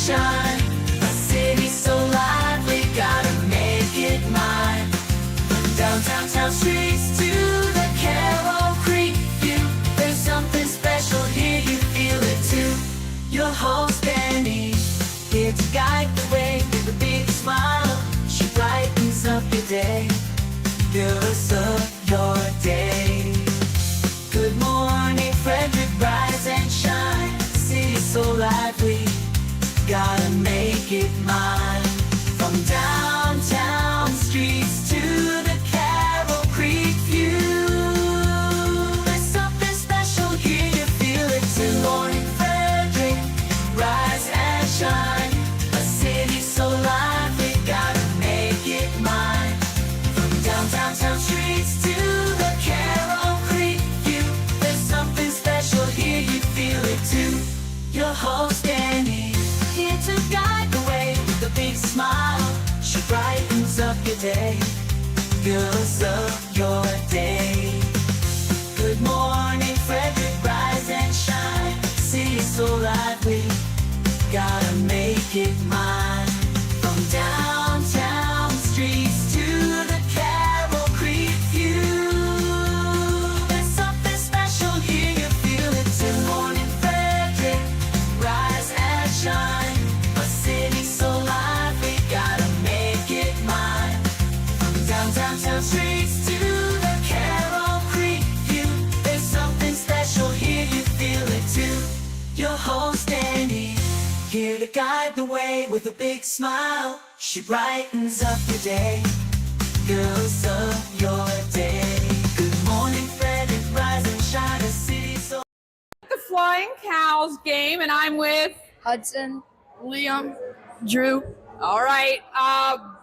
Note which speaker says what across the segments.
Speaker 1: shine. A city so lively, gotta make it mine. From downtown town streets to the Carroll Creek view, there's something special here, you feel it too. Your host Danny, here to guide the way with a big smile. She brightens up your day, fills up your day. Good morning Frederick, rise and shine. City so lively, gotta make it mine. From downtown streets to the Carroll Creek view, there's something special here, you feel it too. Good morning Frederick, rise and shine. A city so lively, gotta make it mine. From downtown town streets to the Carroll Creek view, there's something special here, you feel it too. Your host Danny, here to guide the way with a big smile. She brightens up your day, fills up your day. Good morning Frederick, rise and shine. City so lively, gotta make it mine. From downtown streets to the Carroll Creek view, there's something special here, you feel it too. Good morning Frederick, rise and shine. A city so lively, gotta make it mine. From downtown town streets to the Carroll Creek view, there's something special here, you feel it too. Your host Danny, here to guide the way with a big smile. She brightens up your day, fills up your day. Good morning Frederick, rise and shine. A city so
Speaker 2: The Flying Cows game, and I'm with
Speaker 3: Hudson, Liam, Drew.
Speaker 2: all right.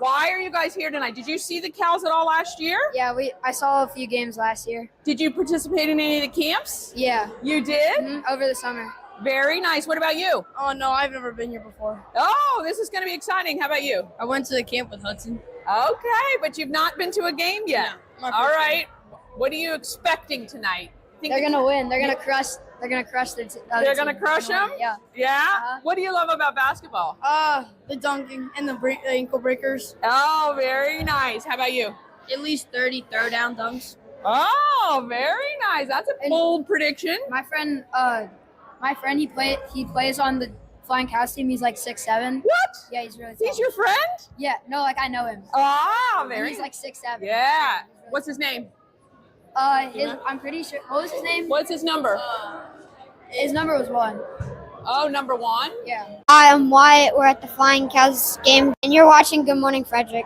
Speaker 2: Why are you guys here tonight? Did you see the cows at all last year?
Speaker 3: Yeah, I saw a few games last year.
Speaker 2: Did you participate in any of the camps?
Speaker 3: Yeah,
Speaker 2: You did?
Speaker 3: over the summer.
Speaker 2: Very nice. What about you?
Speaker 4: Oh, no, I've never been here before.
Speaker 2: Oh, this is going to be exciting. How about you?
Speaker 4: I went to the camp with Hudson.
Speaker 2: Okay, but you've not been to a game yet.
Speaker 4: No, my
Speaker 2: All
Speaker 4: first
Speaker 2: right. What are you expecting tonight?
Speaker 3: They're gonna win. They're gonna crush. They're gonna crush the.
Speaker 2: They're gonna crush them?
Speaker 3: Yeah.
Speaker 2: Yeah?
Speaker 3: Uh-huh.
Speaker 2: What do you love about basketball?
Speaker 4: The dunking and the ankle breakers.
Speaker 2: Oh, very nice. How about you?
Speaker 4: At least 30 throw-down dunks.
Speaker 2: Oh, very nice. That's a
Speaker 3: And-
Speaker 2: bold prediction.
Speaker 3: My friend, he plays on the Flying Cows team. He's like 6'7".
Speaker 2: What?
Speaker 3: Yeah, he's really tall.
Speaker 2: He's your friend?
Speaker 3: Yeah, no, like I know him.
Speaker 2: Oh,
Speaker 3: And
Speaker 2: very
Speaker 3: he's like 6'7".
Speaker 2: Yeah. What's his name?
Speaker 3: I'm pretty sure. What was his name?
Speaker 2: What's his number?
Speaker 3: His number was 1.
Speaker 2: Oh, number 1.
Speaker 3: Yeah.
Speaker 5: Hi, I'm Wyatt. We're at the Flying Cows game, and you're watching Good Morning Frederick.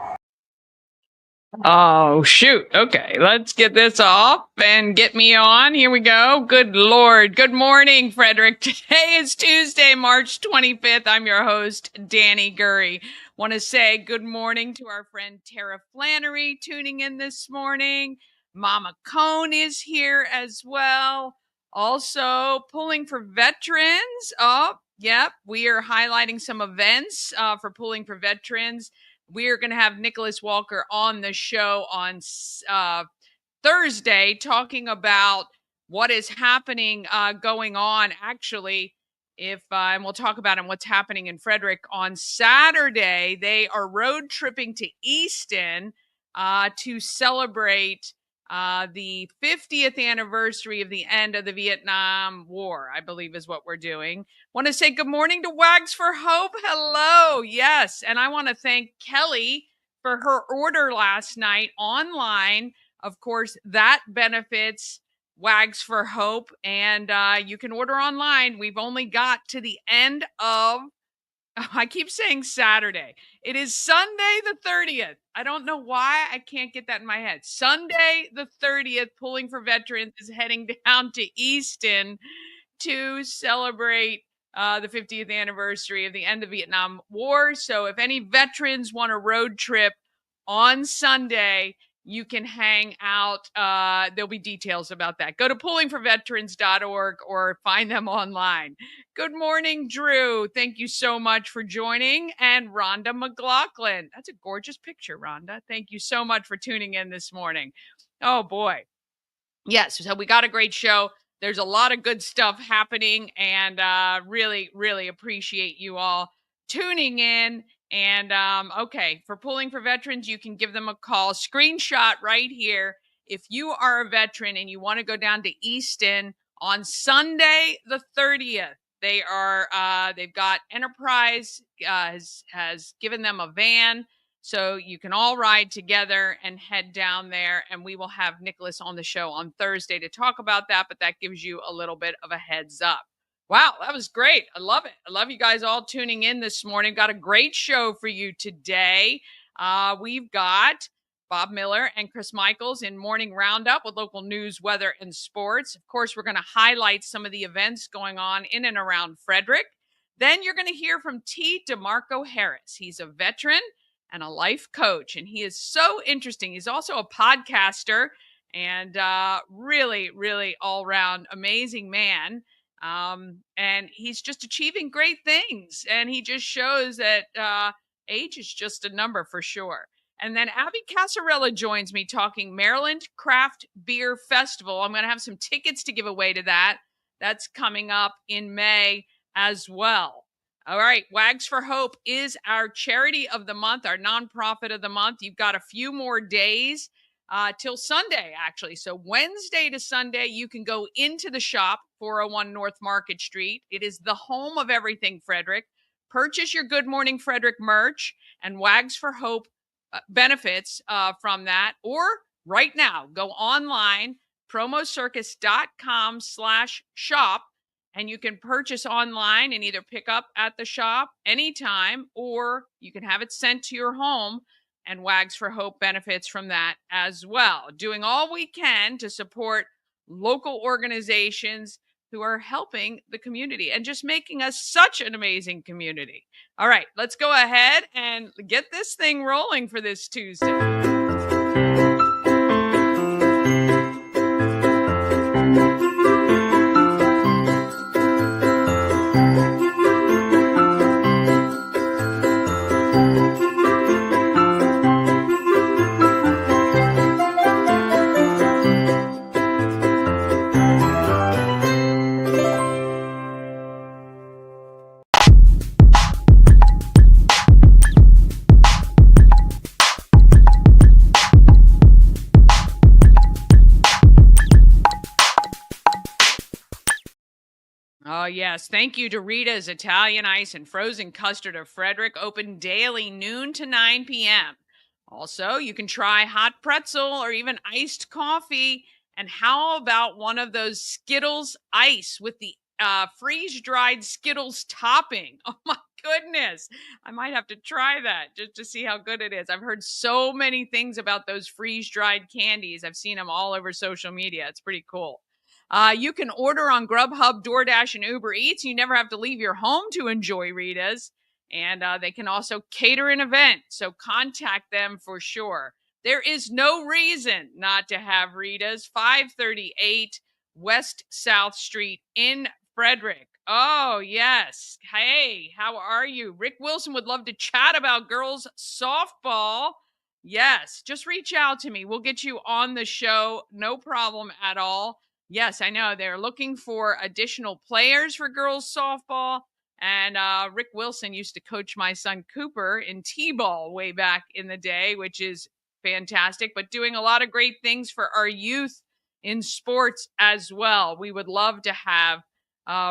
Speaker 6: Oh, shoot. Okay, let's get this off and get me on. Here we go. Good Lord. Good morning, Frederick. Today is Tuesday, March 25th. I'm your host, Danny Gurry. Want to say good morning to our friend Tara Flannery tuning in this morning. Mama Cone is here as well. Also, Pulling for Veterans. Oh, yep. We are highlighting some events for Pulling for Veterans. We're going to have Nicholas Walker on the show on Thursday talking about what is happening, going on, actually. And we'll talk about what's happening in Frederick. On Saturday, they are road tripping to Easton to celebrate the 50th anniversary of the end of the Vietnam War, I believe is what we're doing. Want to say good morning to Wags for Hope. Hello. Yes. And I want to thank Kelly for her order last night online. Of course, that benefits Wags for Hope. And you can order online. We've only got to the end of, I keep saying Saturday. It is Sunday the 30th. I don't know why I can't get that in my head. Sunday the 30th, Pulling for Veterans is heading down to Easton to celebrate the 50th anniversary of the end of the Vietnam War. So if any veterans want a road trip on Sunday, you can hang out. There'll be details about that. Go to pullingforveterans.org or find them online. Good morning, Drew. Thank you so much for joining. And Rhonda McLaughlin. That's a gorgeous picture, Rhonda. Thank you so much for tuning in this morning. Oh, boy. Yes, so we got a great show. There's a lot of good stuff happening, and really, really appreciate you all tuning in. And okay, for Pulling for Veterans, you can give them a call. Screenshot right here. If you are a veteran and you want to go down to Easton on Sunday the 30th, they've got Enterprise has given them a van, so you can all ride together and head down there. And we will have Nicholas on the show on Thursday to talk about that. But that gives you a little bit of a heads up. Wow, that was great. I love it. I love you guys all tuning in this morning. Got a great show for you today. We've got Bob Miller and Chris Michaels in Morning Roundup with local news, weather, and sports. Of course, we're going to highlight some of the events going on in and around Frederick. Then you're going to hear from Demarco Harris. He's a veteran and a life coach, and he is so interesting. He's also a podcaster and really, really all-around amazing man. And he's just achieving great things. And he just shows that age is just a number for sure. And then Abby Casarella joins me talking Maryland Craft Beer Festival. I'm going to have some tickets to give away to that. That's coming up in May as well. All right. Wags for Hope is our charity of the month, our nonprofit of the month. You've got a few more days till Sunday, actually. So Wednesday to Sunday, you can go into the shop, 401 North Market Street. It is the home of everything Frederick. Purchase your Good Morning Frederick merch and Wags for Hope benefits from that. Or right now, go online, promocircus.com/shop, and you can purchase online and either pick up at the shop anytime, or you can have it sent to your home. And Wags for Hope benefits from that as well. Doing all we can to support local organizations who are helping the community and just making us such an amazing community. All right, let's go ahead and get this thing rolling for this Tuesday. Oh, yes. Thank you to Rita's Italian Ice and Frozen Custard of Frederick, open daily noon to 9 p.m. Also, you can try hot pretzel or even iced coffee. And how about one of those Skittles ice with the freeze-dried Skittles topping? Oh, my goodness. I might have to try that just to see how good it is. I've heard so many things about those freeze-dried candies. I've seen them all over social media. It's pretty cool. You can order on Grubhub, DoorDash, and Uber Eats. You never have to leave your home to enjoy Rita's. And they can also cater an event. So contact them for sure. There is no reason not to have Rita's. 538 West South Street in Frederick. Oh, yes. Hey, how are you? Rick Wilson would love to chat about girls softball. Yes, just reach out to me. We'll get you on the show. No problem at all. Yes, I know. They're looking for additional players for girls softball. And Rick Wilson used to coach my son Cooper in T-ball way back in the day, which is fantastic, but doing a lot of great things for our youth in sports as well. We would love to have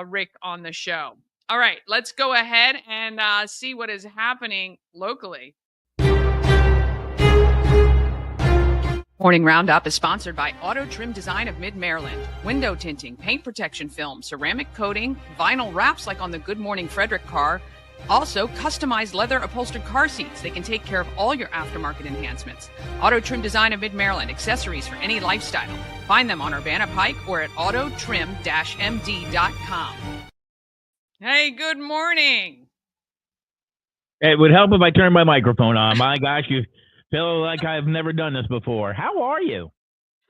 Speaker 6: Rick on the show. All right, let's go ahead and see what is happening locally. Morning Roundup is sponsored by Auto Trim Design of Mid-Maryland. Window tinting, paint protection film, ceramic coating, vinyl wraps like on the Good Morning Frederick car. Also, customized leather upholstered car seats. They can take care of all your aftermarket enhancements. Auto Trim Design of Mid-Maryland, accessories for any lifestyle. Find them on Urbana Pike or at autotrim-md.com. Hey, good morning.
Speaker 7: It would help if I turned my microphone on. My gosh, you feel like I've never done this before. How are you?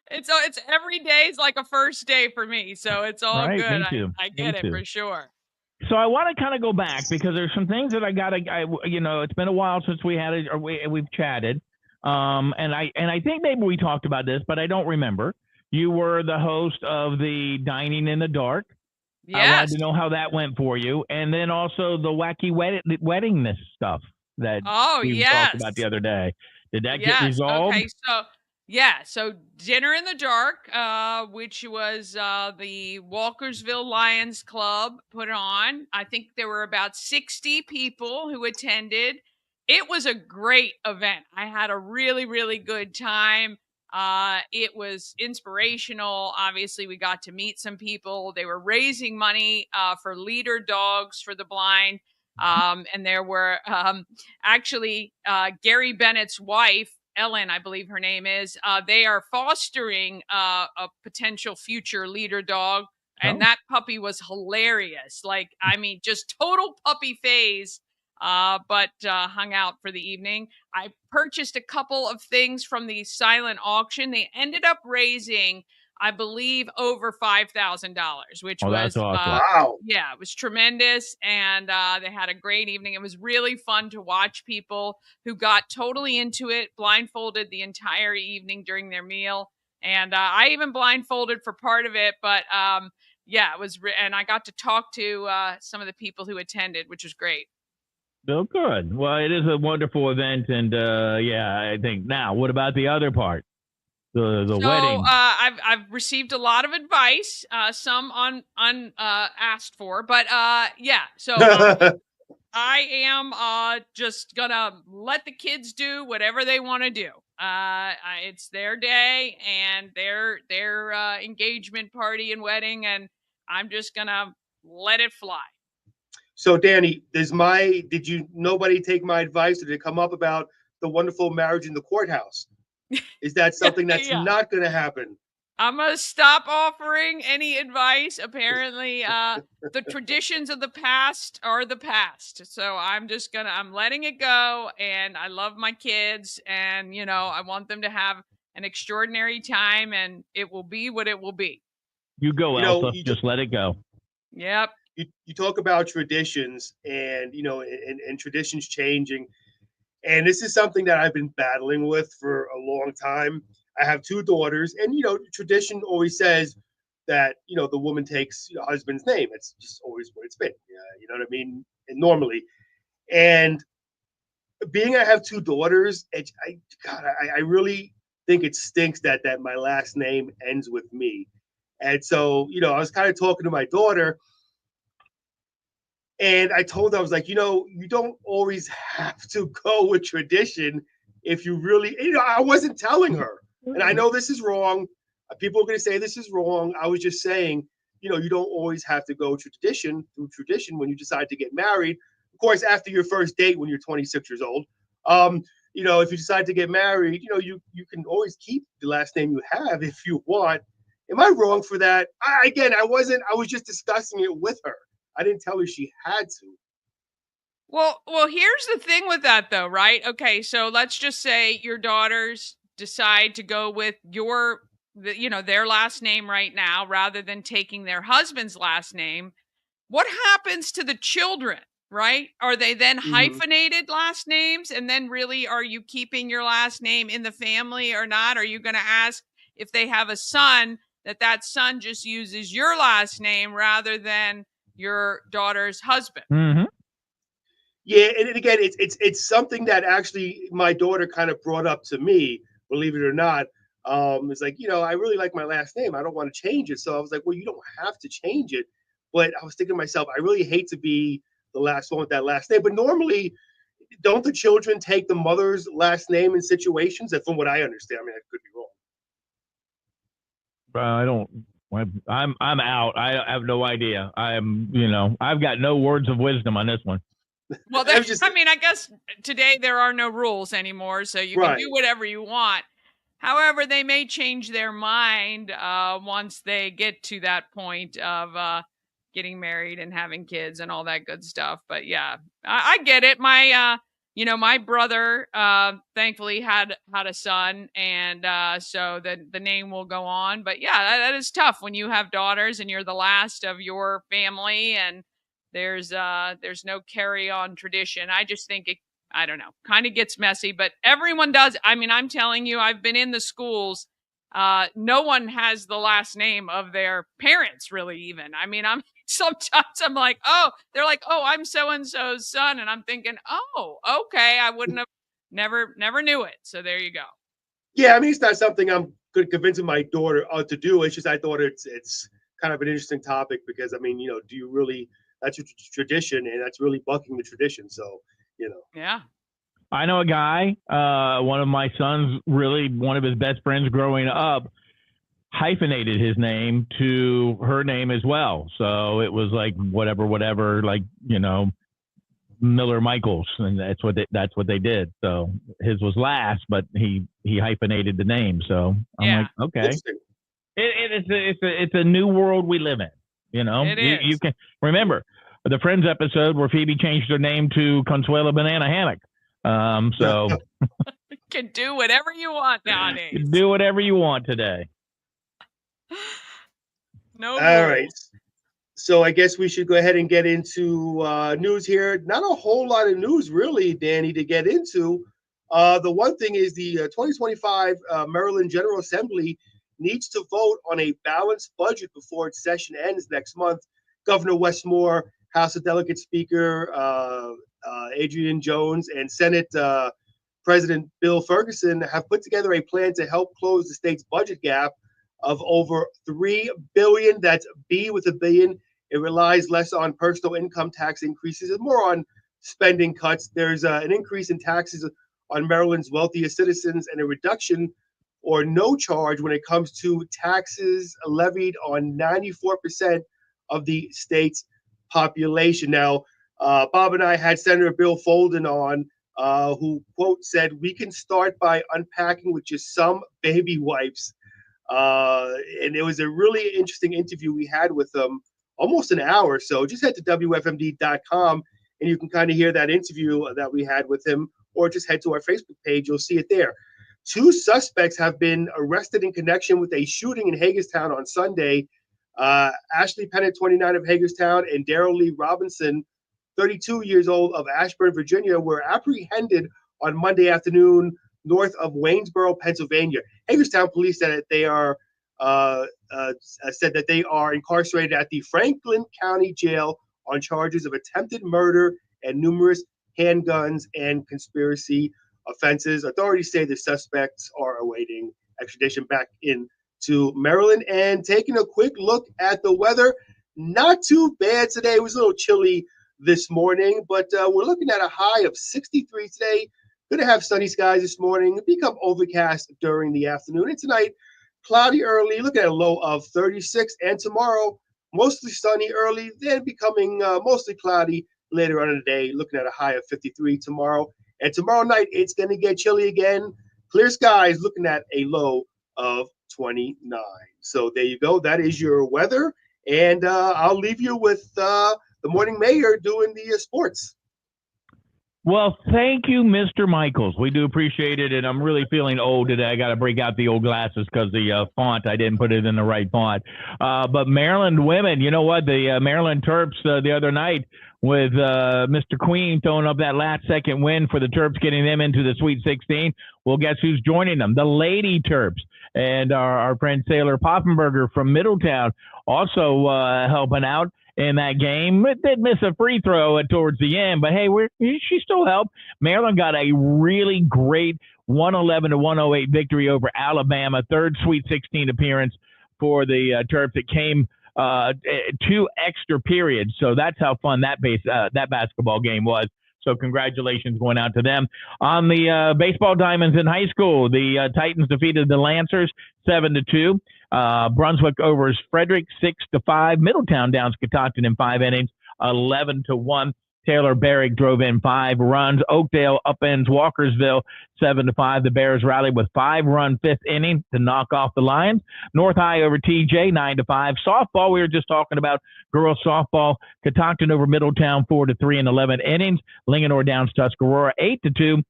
Speaker 6: It's every day is like a first day for me, so it's all
Speaker 7: right,
Speaker 6: good.
Speaker 7: Me too.
Speaker 6: I get it for sure.
Speaker 7: So I want to kind of go back because there's some things that I it's been a while since we had it or we've chatted. And I think maybe we talked about this, but I don't remember. You were the host of the Dining in the Dark. I wanted
Speaker 6: Yes.
Speaker 7: to know how that went for you, and then also the wacky weddingness stuff that
Speaker 6: Oh,
Speaker 7: we talked
Speaker 6: yes.
Speaker 7: about the other day. Did that get
Speaker 6: Yes.
Speaker 7: resolved?
Speaker 6: Okay. So, yeah. So, Dinner in the Dark, which was the Walkersville Lions Club put on. I think there were about 60 people who attended. It was a great event. I had a really, really good time. It was inspirational. Obviously, we got to meet some people. They were raising money for leader dogs for the blind. And there were actually Gary Bennett's wife, Ellen, I believe her name is. They are fostering a potential future leader dog, and
Speaker 7: Oh.
Speaker 6: that puppy was hilarious. Like, I mean, just total puppy phase. But hung out for the evening. I purchased a couple of things from the silent auction. They ended up raising, I believe, over $5,000, which
Speaker 7: Oh, that's
Speaker 6: was
Speaker 7: awesome.
Speaker 8: Wow.
Speaker 6: yeah, it was tremendous. And they had a great evening. It was really fun to watch people who got totally into it, blindfolded the entire evening during their meal. And I even blindfolded for part of it. But yeah, it was, and I got to talk to some of the people who attended, which was great.
Speaker 7: Oh, good. Well, it is a wonderful event, and yeah, I think. Now, what about the other part, the
Speaker 6: So
Speaker 7: wedding?
Speaker 6: I've received a lot of advice, some asked for, but yeah. So I am just gonna let the kids do whatever they want to do. It's their day and their engagement party and wedding, and I'm just gonna let it fly.
Speaker 8: So, Danny, nobody take my advice? Did it come up about the wonderful marriage in the courthouse? Is that something that's
Speaker 6: Yeah.
Speaker 8: not going to happen?
Speaker 6: I'm gonna stop offering any advice. Apparently, the traditions of the past are the past. So I'm letting it go. And I love my kids, and I want them to have an extraordinary time, and it will be what it will be.
Speaker 7: You go,
Speaker 8: You know,
Speaker 7: Elsa. Just let it go.
Speaker 6: Yep.
Speaker 8: you talk about traditions and and traditions changing, and this is something that I've been battling with for a long time. I have two daughters, and tradition always says that the woman takes the husband's name. It's just always what it's been. You know what I mean? And normally, and being I have two daughters, I really think it stinks that my last name ends with me. And so, I was kind of talking to my daughter, and I told her, I was like, you don't always have to go with tradition if you really, I wasn't telling her. And I know this is wrong. People are going to say this is wrong. I was just saying, you don't always have to go through tradition when you decide to get married. Of course, after your first date when you're 26 years old, if you decide to get married, you can always keep the last name you have if you want. Am I wrong for that? I wasn't. I was just discussing it with her. I didn't tell her she had to.
Speaker 6: Well, here's the thing with that, though, right? Okay, so let's just say your daughters decide to go with their last name right now rather than taking their husband's last name. What happens to the children, right? Are they then
Speaker 8: Mm-hmm.
Speaker 6: hyphenated last names? And then really, are you keeping your last name in the family or not? Are you going to ask if they have a son that son just uses your last name rather than your daughter's husband?
Speaker 7: Mm-hmm.
Speaker 8: Yeah, and again, it's something that actually my daughter kind of brought up to me. Believe it or not, it's like I really like my last name. I don't want to change it. So I was like, well, you don't have to change it. But I was thinking to myself, I really hate to be the last one with that last name. But normally, don't the children take the mother's last name in situations? And from what I understand, I mean, I could be wrong.
Speaker 7: I don't. I'm out. I have no idea. I've got no words of wisdom on this one.
Speaker 6: Well, I guess today there are no rules anymore, so you can do whatever you want. However, they may change their mind once they get to that point of getting married and having kids and all that good stuff. But yeah, I get it. My brother thankfully had a son, and so the name will go on. But yeah, that is tough when you have daughters and you're the last of your family, and there's no carry on tradition. I just think I don't know, kind of gets messy, but everyone does. I mean, I'm telling you, I've been in the schools. No one has the last name of their parents, really, even. I mean, I'm sometimes I'm like, oh, they're like, oh, I'm so-and-so's son. And I'm thinking, oh, okay. I wouldn't have never knew it. So there you go.
Speaker 8: Yeah, I mean, it's not something I'm convincing my daughter to do. It's just I thought it's kind of an interesting topic because, I mean, do you really, that's your tradition and that's really bucking the tradition. So,
Speaker 6: Yeah.
Speaker 7: I know a guy, one of my sons, really one of his best friends growing up, hyphenated his name to her name as well. So it was like whatever, like, Miller Michaels, and that's what they did. So his was last, but he hyphenated the name. So I'm like, okay, it's a new world we live in. You can remember the Friends episode where Phoebe changed her name to Consuela Banana Hammock. So
Speaker 6: you can do whatever you want nowadays.
Speaker 7: Do whatever you want today.
Speaker 6: No.
Speaker 8: All right. So I guess we should go ahead and get into news here. Not a whole lot of news, really, Danny, to get into. The one thing is the 2025 Maryland General Assembly needs to vote on a balanced budget before its session ends next month. Governor Wes Moore, House of Delegates Speaker Adrian Jones, and Senate President Bill Ferguson have put together a plan to help close the state's budget gap of over $3 billion. That's B with a billion. It relies less on personal income tax increases and more on spending cuts. There's an increase in taxes on Maryland's wealthiest citizens and a reduction or no charge when it comes to taxes levied on 94% of the state's population. Now, Bob and I had Senator Bill Folden on, who, quote, said, "We can start by unpacking with just some baby wipes." And it was a really interesting interview we had with him, almost an hour. So just head to WFMD.com and you can kind of hear that interview that we had with him, or just head to our Facebook page. You'll see it there. 2 suspects have been arrested in connection with a shooting in Hagerstown on Sunday. Ashley Pennant, 29 of Hagerstown, and Daryl Lee Robinson, 32 years old of Ashburn, Virginia, were apprehended on Monday afternoon north of Waynesboro, Pennsylvania. Hagerstown police said that they are incarcerated at the Franklin County Jail on charges of attempted murder and numerous handguns and conspiracy offenses. Authorities say the suspects are awaiting extradition back into Maryland. And taking a quick look at the weather, not too bad today. It was a little chilly this morning, but we're looking at a high of 63 today. Going to have sunny skies this morning, become overcast during the afternoon. And tonight, cloudy early, looking at a low of 36. And tomorrow, mostly sunny early, then becoming mostly cloudy later on in the day, looking at a high of 53 tomorrow. And tomorrow night, it's going to get chilly again. Clear skies, looking at a low of 29. So there you go. That is your weather. And I'll leave you with the morning mayor doing the sports.
Speaker 7: Well, thank you, Mr. Michaels. We do appreciate it, and I'm really feeling old today. I got to break out the old glasses because the font, I didn't put it in the right font. But Maryland women, you know what? The Maryland Terps the other night with Mr. Queen throwing up that last-second win for the Terps, getting them into the Sweet 16. Well, guess who's joining them? The Lady Terps. And our friend Sailor Poffenberger from Middletown also helping out in that game. It did miss a free throw towards the end, but hey, she still helped. Maryland got a really great 111-108 victory over Alabama, third Sweet 16 appearance for the Terps. It came 2 extra periods, so that's how fun that basketball game was. So congratulations going out to them. On the baseball diamonds in high school, the Titans defeated the Lancers 7-2. Brunswick overs Frederick 6-5. Middletown downs Catoctin in 5 innings 11-1. Taylor Barrick drove in 5 runs. Oakdale upends Walkersville 7-5. The Bears rallied with 5-run 5th inning to knock off the Lions. North High over TJ 9-5. Softball, we were just talking about girls softball. Catoctin over Middletown 4-3 in 11 innings. Linganore downs Tuscarora 8-2.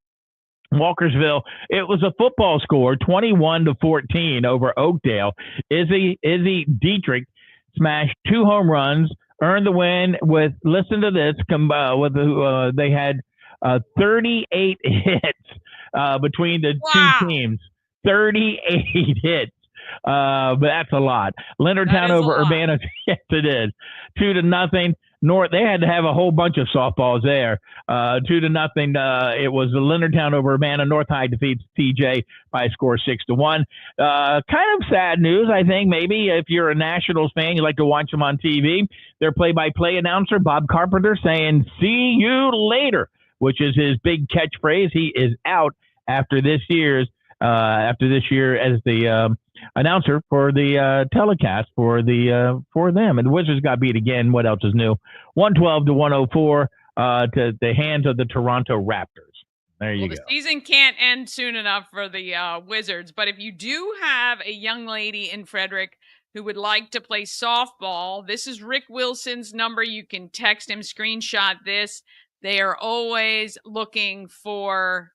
Speaker 7: Walkersville, it was a football score, 21-14 over Oakdale. Izzy Dietrich smashed 2 home runs, earned the win with, listen to this, they had 38 hits between the 2 teams. 38 hits. but that's a lot.
Speaker 6: That
Speaker 7: Leonardtown
Speaker 6: is a
Speaker 7: over
Speaker 6: lot.
Speaker 7: Urbana. Yes, it is. 2-0. North. They had to have a whole bunch of softballs there. 2-0. It was the Leonardtown over Urbana. North High defeats TJ by a score 6-1. Kind of sad news, I think. Maybe if you're a Nationals fan, you like to watch them on TV. Their play-by-play announcer, Bob Carpenter, saying "See you later," which is his big catchphrase. He is out after this year as the announcer for the telecast for them. And the Wizards got beat again. What else is new? 112-104 to the hands of the Toronto Raptors. There you go.
Speaker 6: The season can't end soon enough for the Wizards, but if you do have a young lady in Frederick who would like to play softball, this is Rick Wilson's number. You can text him, screenshot this. They are always looking for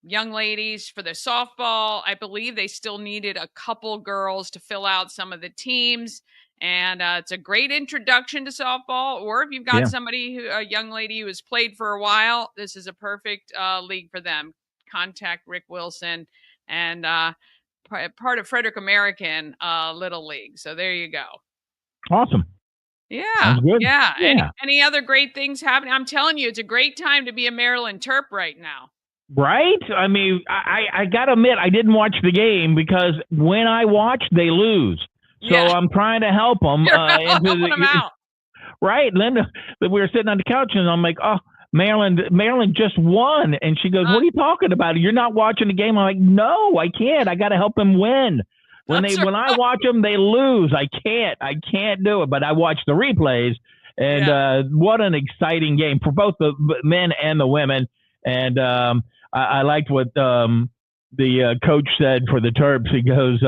Speaker 6: young ladies for the softball. I believe they still needed a couple girls to fill out some of the teams. And it's a great introduction to softball. Or if you've got a young lady who has played for a while, this is a perfect league for them. Contact Rick Wilson and part of Frederick American Little League. So there you go.
Speaker 7: Awesome.
Speaker 6: Yeah.
Speaker 7: Sounds good.
Speaker 6: Yeah. Any other great things happening? I'm telling you, it's a great time to be a Maryland Terp right now.
Speaker 7: Right? I mean, I got to admit, I didn't watch the game because when I watch, they lose. So I'm trying to help them.
Speaker 6: Helping them out.
Speaker 7: Right. Linda, we were sitting on the couch and I'm like, oh, Maryland just won. And she goes, what are you talking about? You're not watching the game. I'm like, no, I can't. I got to help them win. When I watch them, they lose. I can't do it. But I watch the replays, and what an exciting game for both the men and the women. And I liked what the coach said for the Terps. He goes,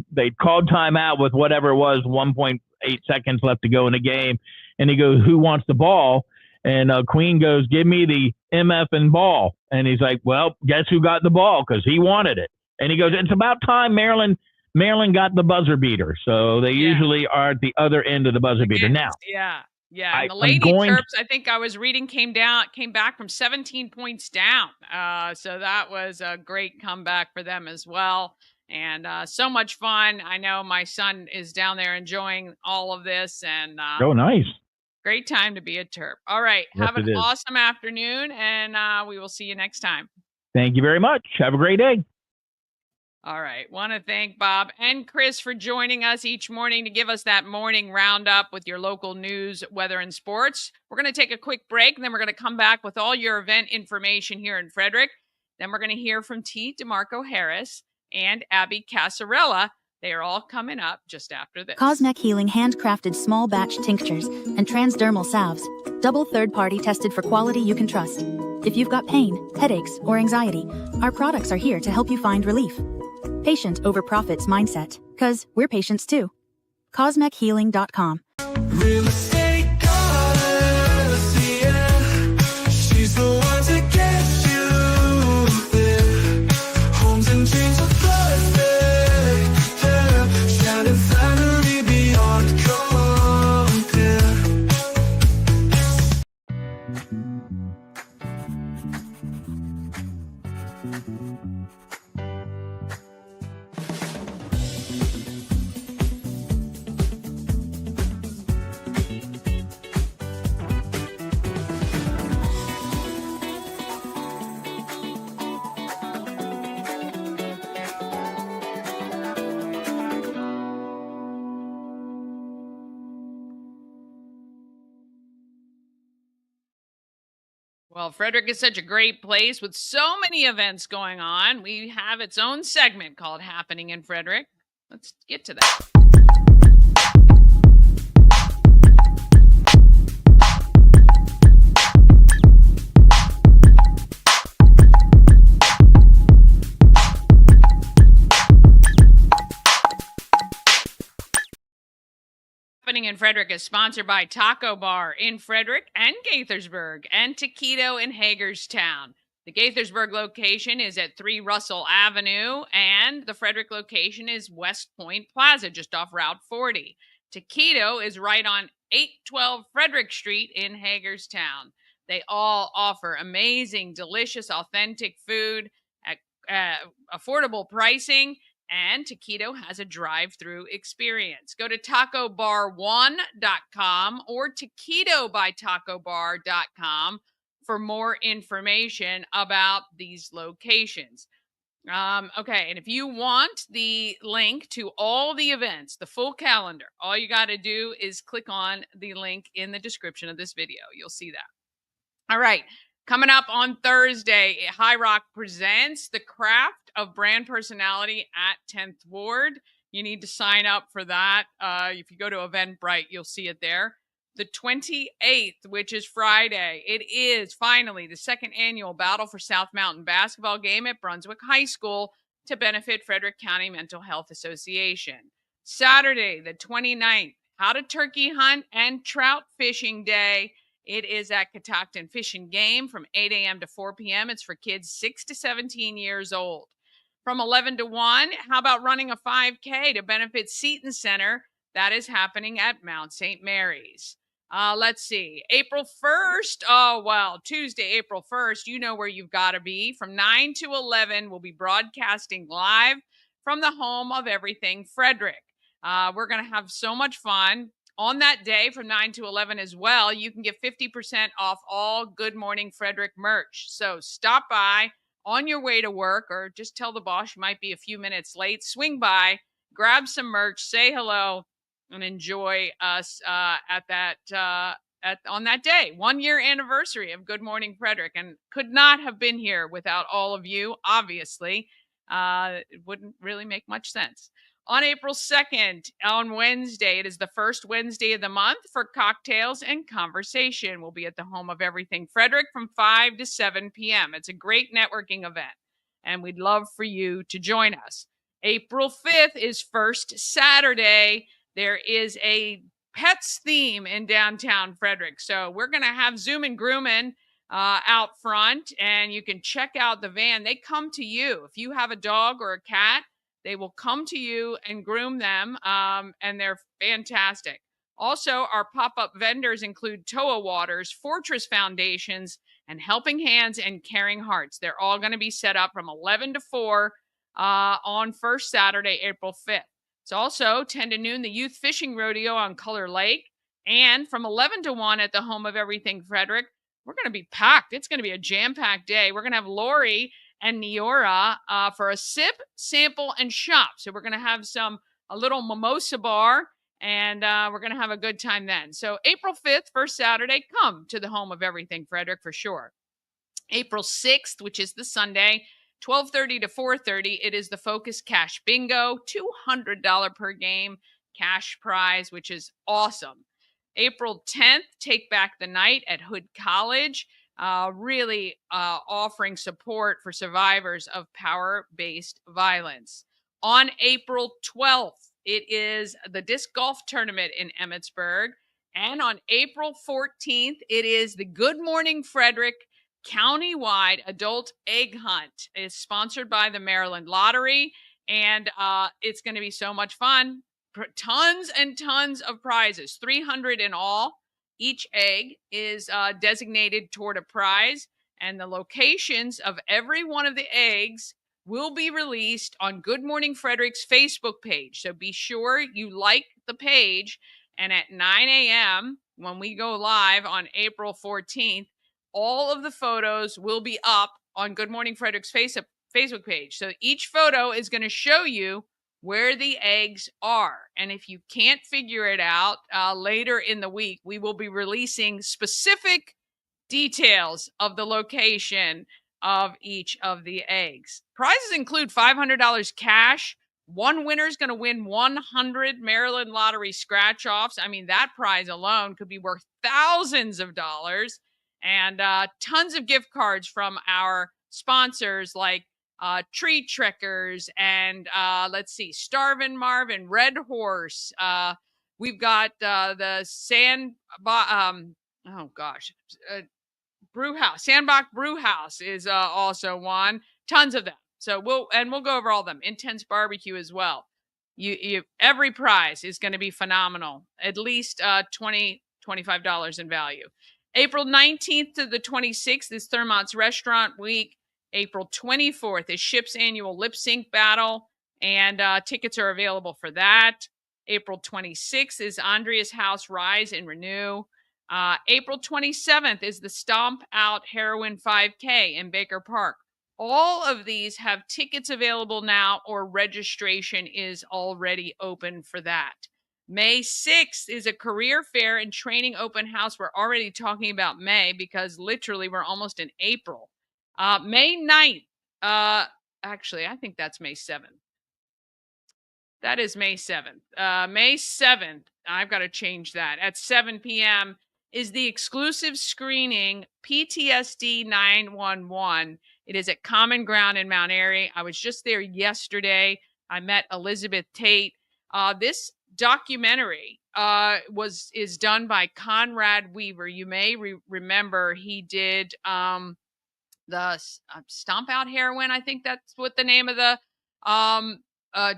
Speaker 7: they called timeout with whatever it was, 1.8 seconds left to go in the game, and he goes, "Who wants the ball?" And Queen goes, "Give me the MF and ball." And he's like, "Well, guess who got the ball? Because he wanted it." And he goes, "It's about time Maryland got the buzzer beater." So they usually are at the other end of the buzzer beater now.
Speaker 6: Yeah, and the Lady Terps, I think I was reading, came back from 17 points down. So that was a great comeback for them as well. And so much fun. I know my son is down there enjoying all of this. And
Speaker 7: oh, nice.
Speaker 6: Great time to be a Terp. All right.
Speaker 7: Yes,
Speaker 6: have an awesome afternoon, and we will see you next time.
Speaker 7: Thank you very much. Have a great day.
Speaker 6: All right. Want to thank Bob and Chris for joining us each morning to give us that morning roundup with your local news, weather, and sports. We're going to take a quick break, and then we're going to come back with all your event information here in Frederick. Then we're going to hear from Demarco Harris and Abby Casarella. They are all coming up just after this.
Speaker 9: Cosneck Healing handcrafted small batch tinctures and transdermal salves. Double third-party tested for quality you can trust. If you've got pain, headaches, or anxiety, our products are here to help you find relief. Patient over profits mindset, because we're patients too. CosmecHealing.com.
Speaker 1: Real estate goddess, yeah. She's the one to get you there. Homes and dreams are perfect, yeah. Shining finally beyond compare.
Speaker 6: Well, Frederick is such a great place with so many events going on. We have its own segment called Happening in Frederick. Let's get to that. Happening in Frederick is sponsored by Taco Bar in Frederick and Gaithersburg and Taquito in Hagerstown. The Gaithersburg location is at 3 Russell Avenue, and the Frederick location is West Point Plaza, just off Route 40. Taquito is right on 812 Frederick Street in Hagerstown. They all offer amazing, delicious, authentic food at affordable pricing. And Taquito has a drive-through experience. Go to tacobar1.com or taquitobytacobar.com for more information about these locations. Okay, and if you want the link to all the events, the full calendar, all you got to do is click on the link in the description of this video. You'll see that. All right, coming up on Thursday, High Rock presents The Craft of Brand Personality at 10th Ward. You need to sign up for that. If you go to Eventbrite, you'll see it there. The 28th, which is Friday, it is finally the second annual Battle for South Mountain basketball game at Brunswick High School to benefit Frederick County Mental Health Association. Saturday, the 29th, how to turkey hunt and trout fishing day. It is at Catoctin Fish and Game from 8 a.m. to 4 p.m. It's for kids 6 to 17 years old. From 11 to 1, how about running a 5K to benefit Seton Center? That is happening at Mount St. Mary's. Let's see. April 1st. Oh, well, Tuesday, April 1st. You know where you've got to be. From 9 to 11, we'll be broadcasting live from the home of everything Frederick. We're going to have so much fun. On that day from 9 to 11 as well, you can get 50% off all Good Morning Frederick merch. So stop by on your way to work or just tell the boss you might be a few minutes late. Swing by, grab some merch, say hello, and enjoy us on that day. 1 year anniversary of Good Morning Frederick, and could not have been here without all of you, obviously. It wouldn't really make much sense. On April 2nd, on Wednesday, it is the first Wednesday of the month for cocktails and conversation. We'll be at the home of everything Frederick from 5 to 7 p.m. It's a great networking event, and we'd love for you to join us. April 5th is First Saturday. There is a pets theme in downtown Frederick. So we're going to have Zoom and Groomin' out front, and you can check out the van. They come to you. If you have a dog or a cat, they will come to you and groom them, and they're fantastic. Also, our pop-up vendors include Toa Waters, Fortress Foundations, and Helping Hands and Caring Hearts. They're all going to be set up from 11 to 4 on first Saturday, April 5th. It's also 10 to noon, the Youth Fishing Rodeo on Color Lake. And from 11 to 1 at the home of everything Frederick, we're going to be packed. It's going to be a jam-packed day. We're going to have Lori and Neora for a sip, sample, and shop. So we're going to have a little mimosa bar, and we're going to have a good time then. So April 5th, first Saturday, come to the home of everything Frederick for sure. April 6th, which is the Sunday, 12:30 to 4:30, it is the Focus Cash Bingo, $200 per game cash prize, which is awesome. April 10th, Take Back the Night at Hood College, really offering support for survivors of power-based violence. On April 12th, it is the Disc Golf Tournament in Emmitsburg. And on April 14th, it is the Good Morning Frederick Countywide Adult Egg Hunt. It's sponsored by the Maryland Lottery, and it's going to be so much fun. Tons and tons of prizes, 300 in all. Each egg is designated toward a prize, and the locations of every one of the eggs will be released on Good Morning Frederick's Facebook page. So be sure you like the page, and at 9 a.m., when we go live on April 14th, all of the photos will be up on Good Morning Frederick's Facebook page. So each photo is going to show you where the eggs are. And if you can't figure it out, later in the week, we will be releasing specific details of the location of each of the eggs. Prizes include $500 cash. One winner is going to win 100 Maryland Lottery scratch-offs. I mean, that prize alone could be worth thousands of dollars. And tons of gift cards from our sponsors like Tree Trekkers and let's see, Starvin' Marvin, Red Horse. We've got the Brewhouse. Sandbach Brewhouse is also one. Tons of them. So we'll go over all of them. Intense Barbecue as well. Every prize is going to be phenomenal. At least $25 in value. April 19th to the 26th is Thermont's Restaurant Week. April 24th is Ship's annual lip sync battle. And tickets are available for that. April 26th is Andrea's House Rise and Renew. April 27th is the Stomp Out Heroin 5K in Baker Park. All of these have tickets available now, or registration is already open for that. May 6th is a career fair and training open house. We're already talking about May because literally we're almost in April. May 9th, actually, I think that's May 7th. That is May 7th. May 7th, I've got to change that. At 7 p.m. is the exclusive screening PTSD 911. It is at Common Ground in Mount Airy. I was just there yesterday. I met Elizabeth Tate. This documentary is done by Conrad Weaver. You may remember he did the Stomp Out Heroin. I think that's what the name of the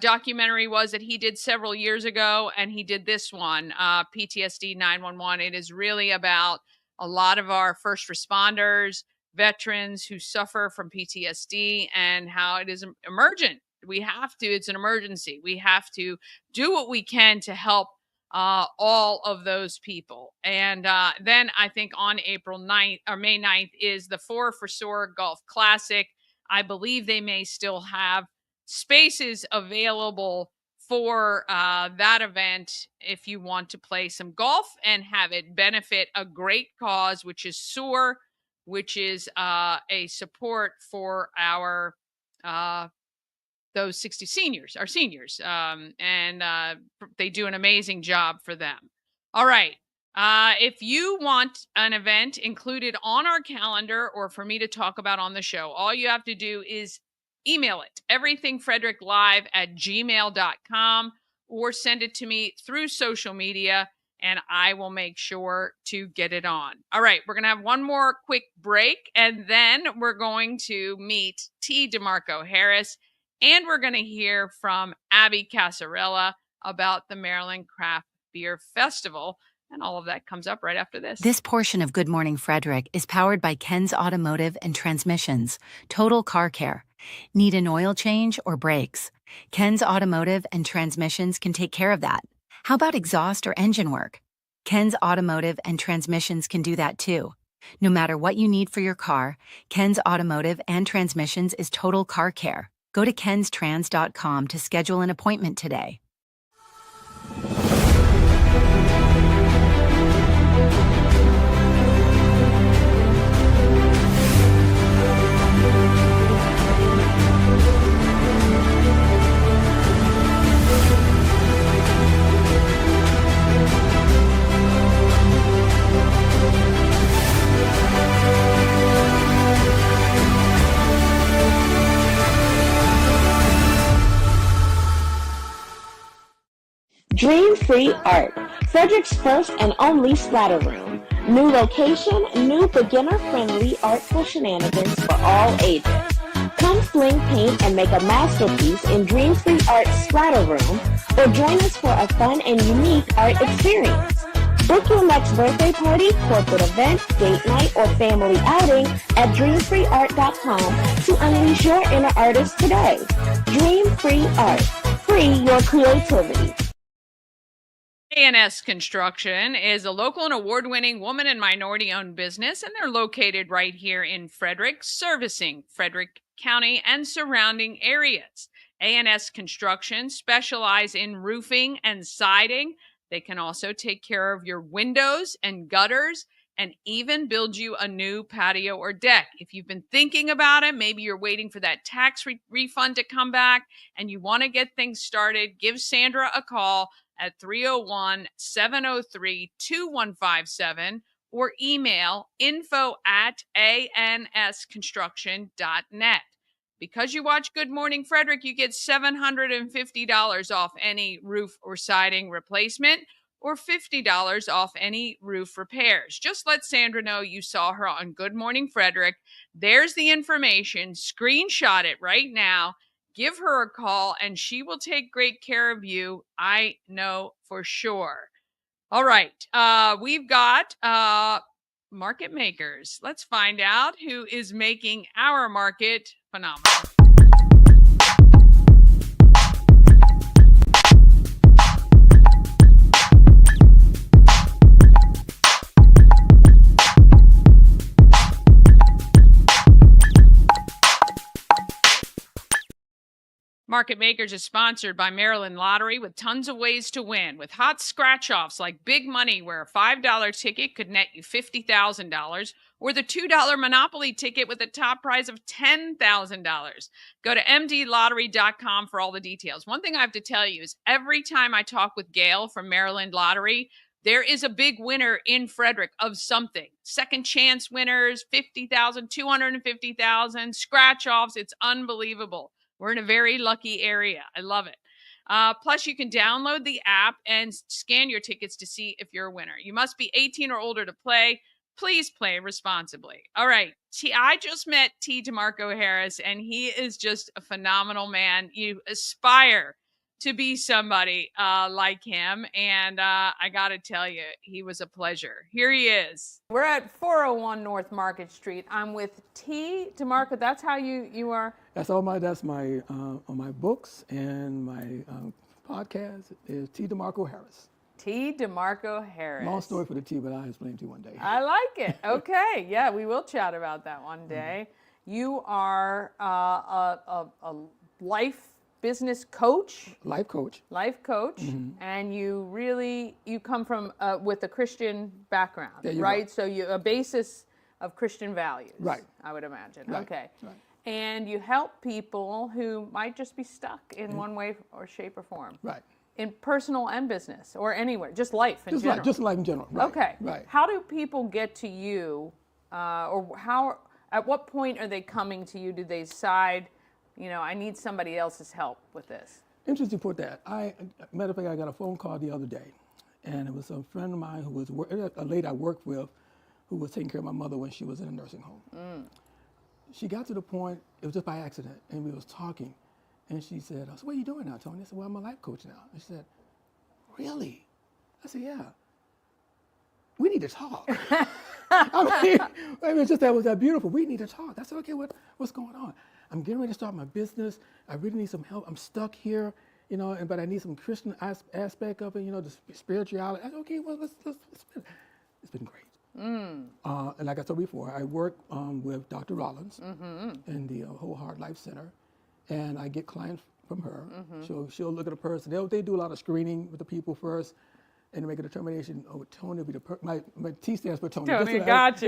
Speaker 6: documentary was that he did several years ago, and he did this one, PTSD 911. It is really about a lot of our first responders, veterans who suffer from PTSD, and how it is emergent. It's an emergency. We have to do what we can to help all of those people. And then I think on April 9th or May 9th is the 4 for Sore Golf Classic. I believe they may still have spaces available for that event if you want to play some golf and have it benefit a great cause, which is SOAR, which is a support for our those 60 seniors, our seniors, and they do an amazing job for them. All right. If you want an event included on our calendar or for me to talk about on the show, all you have to do is email it, everythingfredericklive@gmail.com, or send it to me through social media, and I will make sure to get it on. All right, we're going to have one more quick break, and then we're going to meet T. Demarco Harris, and we're going to hear from Abby Casarella about the Maryland Craft Beer Festival. And all of that comes up right after this.
Speaker 10: This portion of Good Morning Frederick is powered by Ken's Automotive and Transmissions, Total Car Care. Need an oil change or brakes? Ken's Automotive and Transmissions can take care of that. How about exhaust or engine work? Ken's Automotive and Transmissions can do that too. No matter what you need for your car, Ken's Automotive and Transmissions is Total Car Care. Go to kenstrans.com to schedule an appointment today.
Speaker 11: Dream Free Art, Frederick's first and only splatter room. New location, new beginner-friendly artful shenanigans for all ages. Come sling paint and make a masterpiece in Dream Free Art's splatter room, or join us for a fun and unique art experience. Book your next birthday party, corporate event, date night, or family outing at dreamfreeart.com to unleash your inner artist today. Dream Free Art. Free your creativity.
Speaker 6: A&S Construction is a local and award-winning woman and minority-owned business, and they're located right here in Frederick, servicing Frederick County and surrounding areas. A&S Construction specialize in roofing and siding. They can also take care of your windows and gutters and even build you a new patio or deck. If you've been thinking about it, maybe you're waiting for that tax refund to come back and you want to get things started, give Sandra a call at 301-703-2157 or email info@ansconstruction.net. Because you watch Good Morning Frederick, you get $750 off any roof or siding replacement or $50 off any roof repairs. Just let Sandra know you saw her on Good Morning Frederick. There's the information. Screenshot it right now. Give her a call, and she will take great care of you. I know for sure. All right. We've got market makers. Let's find out who is making our market phenomenal. Market Makers is sponsored by Maryland Lottery with tons of ways to win, with hot scratch-offs like Big Money, where a $5 ticket could net you $50,000, or the $2 Monopoly ticket with a top prize of $10,000. Go to mdlottery.com for all the details. One thing I have to tell you is every time I talk with Gail from Maryland Lottery, there is a big winner in Frederick of something. Second chance winners, 50,000, 250,000, scratch-offs. It's unbelievable. We're in a very lucky area. I love it. Plus, you can download the app and scan your tickets to see if you're a winner. You must be 18 or older to play. Please play responsibly. All right. I just met Demarco Harris, and he is just a phenomenal man. You aspire to be somebody like him. And I got to tell you, he was a pleasure. Here he is. We're at 401 North Market Street. I'm with Demarco. That's how you are?
Speaker 12: That's all that's my on my books, and my podcast is Demarco Harris.
Speaker 6: Demarco Harris.
Speaker 12: Long story for the T, but I'll explain to you one day.
Speaker 6: I like it. Okay. Yeah, we will chat about that one day. Mm-hmm. You are a life business coach.
Speaker 12: Life coach.
Speaker 6: Mm-hmm. And you come from with a Christian background, right? So you a basis of Christian values,
Speaker 12: right?
Speaker 6: I would imagine.
Speaker 12: Right.
Speaker 6: Okay.
Speaker 12: Right.
Speaker 6: And you help people who might just be stuck in one way or shape or form.
Speaker 12: Right.
Speaker 6: In personal and business, or anywhere, just life in general.
Speaker 12: Just life in general. Right.
Speaker 6: Okay.
Speaker 12: Right.
Speaker 6: How do people get to you, or at what point are they coming to you? Do they decide, I need somebody else's help with this?
Speaker 12: Interesting you put that. Matter of fact, I got a phone call the other day, and it was a friend of mine who was a lady I worked with, who was taking care of my mother when she was in a nursing home. Mm. She got to the point, it was just by accident, and we was talking, and she said, "So what are you doing now, Tony?" I said, "Well, I'm a life coach now." And she said, "Really?" I said, "Yeah. We need to talk." I mean, it's just that was that beautiful. We need to talk. I said, "Okay, what's going on? I'm getting ready to start my business. I really need some help. I'm stuck here, but I need some Christian aspect of it, the spirituality." I said, "Okay, well, let's it's been great." Mm. And like I told before, I work with Dr. Rollins in the Whole Heart Life Center, and I get clients from her. Mm-hmm. She'll look at a person. They do a lot of screening with the people first, and make a determination. Oh, Tony will be my T stands for Tony.
Speaker 6: Tony, gotcha.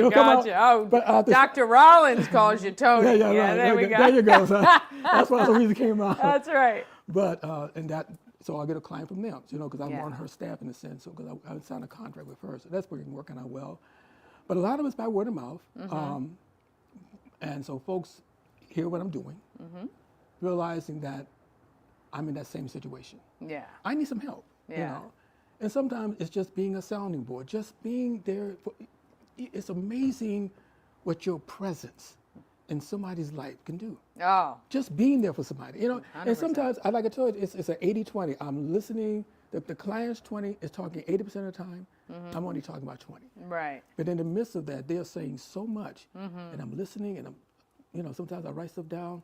Speaker 6: Oh, but, Dr. Rollins calls you Tony.
Speaker 12: Yeah, right.
Speaker 6: There we go.
Speaker 12: There you go. So that's why the reason came out.
Speaker 6: That's right.
Speaker 12: But so I'll get a client from them, because I'm on her staff in a sense. So because I signed a contract with her, so that's been working out well. But a lot of it's by word of mouth, and so folks hear what I'm doing, realizing that I'm in that same situation. Yeah, I need some help. Yeah. And sometimes it's just being a sounding board, just being there. It's amazing what your presence in somebody's life can do. Oh. Just being there for somebody, 100%. And sometimes, like I told you, it's an 80-20. I'm listening, the client's 20 is talking 80% of the time. I'm only talking about 20. Right. But in the midst of that, they're saying so much, and I'm listening, and I'm, sometimes I write stuff down.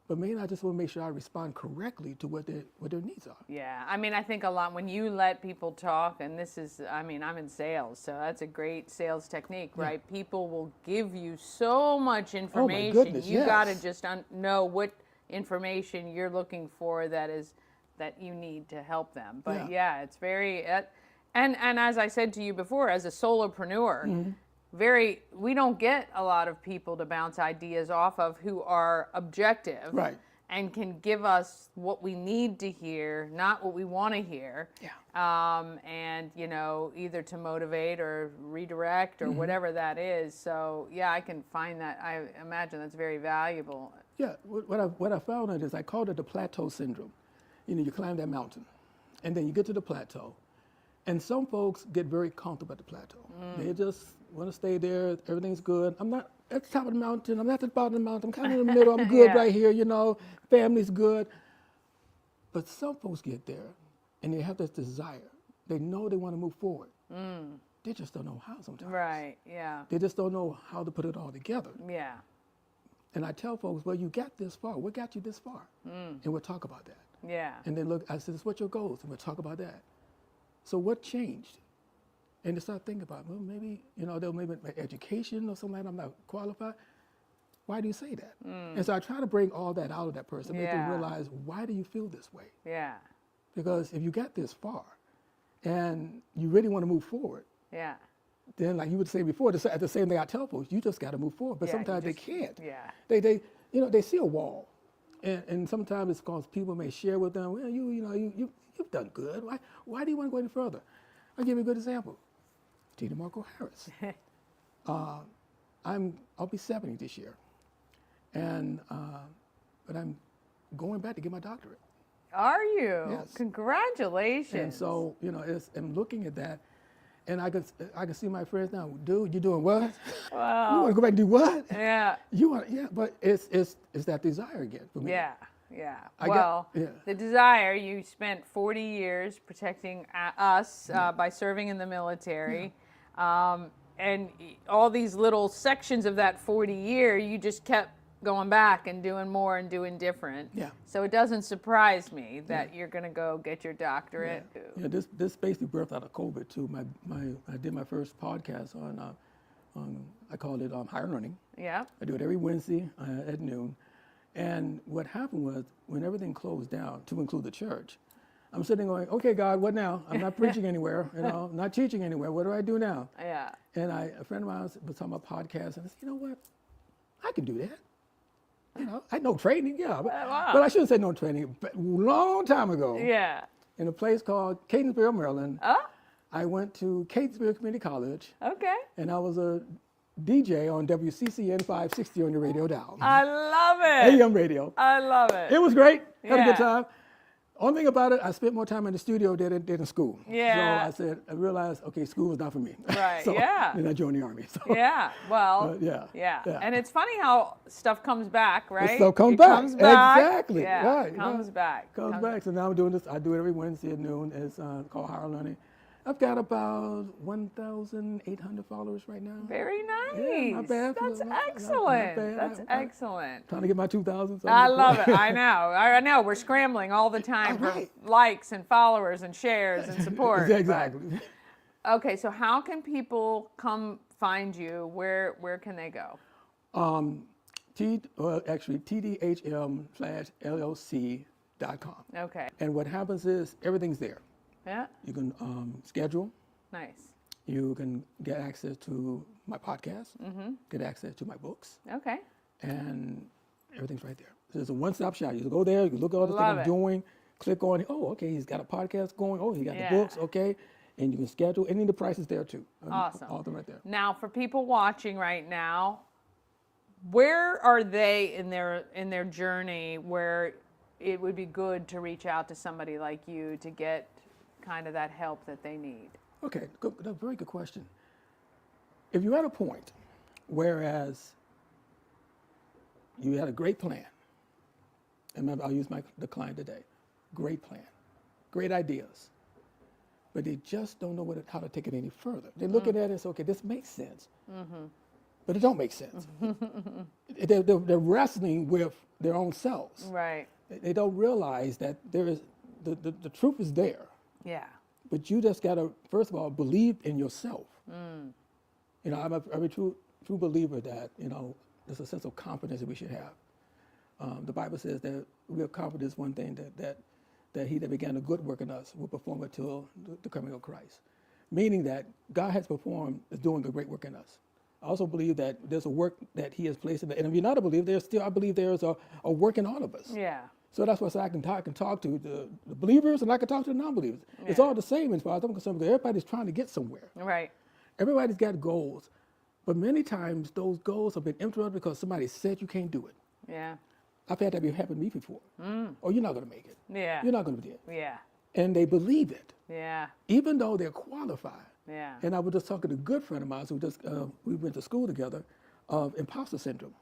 Speaker 12: But mainly I just want to make sure I respond correctly to what their needs are.
Speaker 6: Yeah, I think a lot when you let people talk, and this is, I'm in sales, so that's a great sales technique, right? People will give you so much information.
Speaker 12: Oh my goodness,
Speaker 6: you got to just know what information you're looking for that you need to help them. But yeah it's very, and as I said to you before, as a solopreneur, we don't get a lot of people to bounce ideas off of who are objective, right, and can give us what we need to hear, not what we want to hear. Yeah. And either to motivate or redirect or whatever that is. So yeah, I can find that. I imagine that's very valuable.
Speaker 12: Yeah. What I found is I called it the plateau syndrome. You climb that mountain, and then you get to the plateau, and some folks get very comfortable at the plateau. They just want to stay there. Everything's good. I'm not at the top of the mountain. I'm not at the bottom of the mountain. I'm kind of in the middle. I'm good right here. Family's good. But some folks get there, and they have this desire. They know they want to move forward. They just don't know how sometimes. Right. Yeah. They just don't know how to put it all together. Yeah. And I tell folks, well, you got this far. What got you this far? And we'll talk about that. Yeah. And then I said, what's your goals? And we'll talk about that. So what changed? And they start thinking about, well, maybe, they'll maybe my education or something like that, I'm not qualified. Why do you say that? And so I try to bring all that out of that person, make them realize, why do you feel this way?
Speaker 6: Yeah.
Speaker 12: Because if you got this far and you really want to move forward,
Speaker 6: Yeah.
Speaker 12: then like you would say before, the same thing I tell folks, you just got to move forward. But
Speaker 6: Yeah, you
Speaker 12: sometimes
Speaker 6: just-
Speaker 12: they can't.
Speaker 6: Yeah.
Speaker 12: They see a wall. And sometimes it's because people may share with them, well, you've done good. Why do you want to go any further? I'll give you a good example. Demarco Harris. I'll be 70 this year. And but I'm going back to get my doctorate.
Speaker 6: Are you?
Speaker 12: Yes.
Speaker 6: Congratulations.
Speaker 12: And so, I'm looking at that, and I can see my friends now. Dude, you doing what?
Speaker 6: Wow.
Speaker 12: You want to go back and do what?
Speaker 6: Yeah.
Speaker 12: But it's that desire again for me.
Speaker 6: Yeah. Yeah.
Speaker 12: Yeah.
Speaker 6: The desire, you spent 40 years protecting us by serving in the military. And all these little sections of that 40-year, you just kept going back and doing more and doing different.
Speaker 12: Yeah.
Speaker 6: So it doesn't surprise me that you're going to go get your doctorate.
Speaker 12: Yeah. This basically birthed out of COVID too. I did my first podcast on I call it higher learning.
Speaker 6: Yeah.
Speaker 12: I do it every Wednesday at noon. And what happened was when everything closed down, to include the church, I'm sitting going, okay, God, what now? I'm not preaching anywhere, not teaching anywhere. What do I do now?
Speaker 6: Yeah.
Speaker 12: And a friend of mine was talking about podcasts, and I said, you know what? I can do that. I know training, but I shouldn't say no training. But a long time ago, in a place called Catonsville, Maryland, I went to Catonsville Community College.
Speaker 6: Okay.
Speaker 12: And I was a DJ on WCCN 560 on your radio dial.
Speaker 6: I love it.
Speaker 12: AM radio.
Speaker 6: I love it.
Speaker 12: It was great. Had a good time. Only thing about it, I spent more time in the studio than in school.
Speaker 6: Yeah.
Speaker 12: So I realized, okay, school was not for me.
Speaker 6: Right,
Speaker 12: So
Speaker 6: yeah.
Speaker 12: then I joined the Army. So.
Speaker 6: Yeah, well,
Speaker 12: yeah.
Speaker 6: And it's funny how stuff comes back, right?
Speaker 12: So comes
Speaker 6: It
Speaker 12: back.
Speaker 6: comes back.
Speaker 12: Exactly.
Speaker 6: Yeah,
Speaker 12: Right.
Speaker 6: comes back.
Speaker 12: Comes back. So now I'm doing this. I do it every Wednesday at noon. It's called Higher Learning. I've got about 1,800 followers right now.
Speaker 6: Very nice.
Speaker 12: Yeah, not bad.
Speaker 6: That's
Speaker 12: Not
Speaker 6: excellent.
Speaker 12: bad.
Speaker 6: That's excellent.
Speaker 12: Trying to get my 2,000. So
Speaker 6: I love it. I know. We're scrambling all the time for likes and followers and shares and support.
Speaker 12: Exactly.
Speaker 6: Okay, so how can people come find you? Where can they go?
Speaker 12: TDHM/LLC.com.
Speaker 6: Okay.
Speaker 12: And what happens is everything's there.
Speaker 6: Yeah.
Speaker 12: You can schedule.
Speaker 6: Nice.
Speaker 12: You can get access to my podcast, get access to my books.
Speaker 6: Okay.
Speaker 12: And everything's right there. So it's a one-stop shop. You can go there, you can look at all the things I'm doing, click on, okay, he's got a podcast going, he got the books, okay. And you can schedule, and then the price is there too.
Speaker 6: Awesome.
Speaker 12: All of them right there.
Speaker 6: Now, for people watching right now, where are they in their journey where it would be good to reach out to somebody like you to get kind of that help that they need?
Speaker 12: Okay, good, that's a very good question. If you're at a point, whereas you had a great plan, and I'll use the client today, great plan, great ideas, but they just don't know how to take it any further. They're looking at it and say, okay, this makes sense, but it don't make sense. They're wrestling with their own selves.
Speaker 6: Right.
Speaker 12: They don't realize that there is the truth is there.
Speaker 6: Yeah.
Speaker 12: But you just got to, first of all, believe in yourself. I'm a true believer that, there's a sense of confidence that we should have. The Bible says that we have confidence, one thing, that he that began a good work in us will perform it till the coming of Christ. Meaning that God has performed, is doing a great work in us. I also believe that there's a work that he has placed in it. And if you're not a believer, I believe there's a work in all of us.
Speaker 6: Yeah.
Speaker 12: So that's why I can talk to the believers and I can talk to the non-believers. Yeah. It's all the same as far as I'm concerned, because everybody's trying to get somewhere.
Speaker 6: Right.
Speaker 12: Everybody's got goals. But many times those goals have been interrupted because somebody said you can't do it.
Speaker 6: Yeah.
Speaker 12: I've had that happen to me before. Oh, you're not going to make it.
Speaker 6: Yeah.
Speaker 12: You're not going to do it.
Speaker 6: Yeah.
Speaker 12: And they believe it.
Speaker 6: Yeah.
Speaker 12: Even though they're qualified.
Speaker 6: Yeah.
Speaker 12: And I was just talking to a good friend of mine who we went to school together, of imposter syndrome.